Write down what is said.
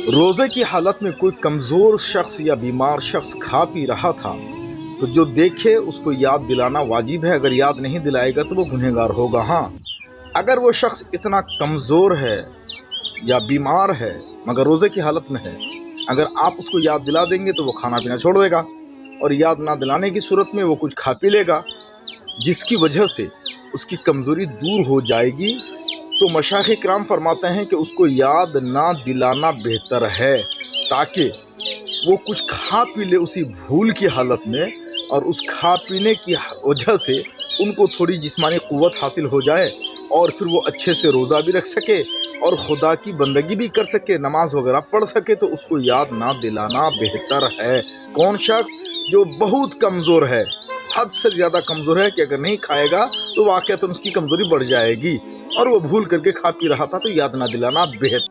रोज़े की हालत में कोई कमज़ोर शख्स या बीमार शख्स खा पी रहा था तो जो देखे उसको याद दिलाना वाजिब है। अगर याद नहीं दिलाएगा तो वो गुनहगार होगा। हाँ, अगर वो शख्स इतना कमज़ोर है या बीमार है मगर रोज़े की हालत में है, अगर आप उसको याद दिला देंगे तो वो खाना पीना छोड़ देगा और याद ना दिलाने की सूरत में वो कुछ खा पी लेगा, जिसकी वजह से उसकी कमज़ोरी दूर हो जाएगी। तो मशाइख़ किराम फरमाते हैं कि उसको याद ना दिलाना बेहतर है, ताकि वो कुछ खा पी ले उसी भूल की हालत में, और उस खा पीने की वजह से उनको थोड़ी जिस्मानी क़ुव्वत हासिल हो जाए और फिर वो अच्छे से रोज़ा भी रख सके और खुदा की बंदगी भी कर सके, नमाज वगैरह पढ़ सके। तो उसको याद ना दिलाना बेहतर है। कौन शख्स जो बहुत कमज़ोर है, हद से ज़्यादा कमज़ोर है कि अगर नहीं खाएगा तो वाक़ई तो उसकी कमज़ोरी बढ़ जाएगी और वो भूल करके खा पी रहा था, तो याद ना दिलाना बेहतर।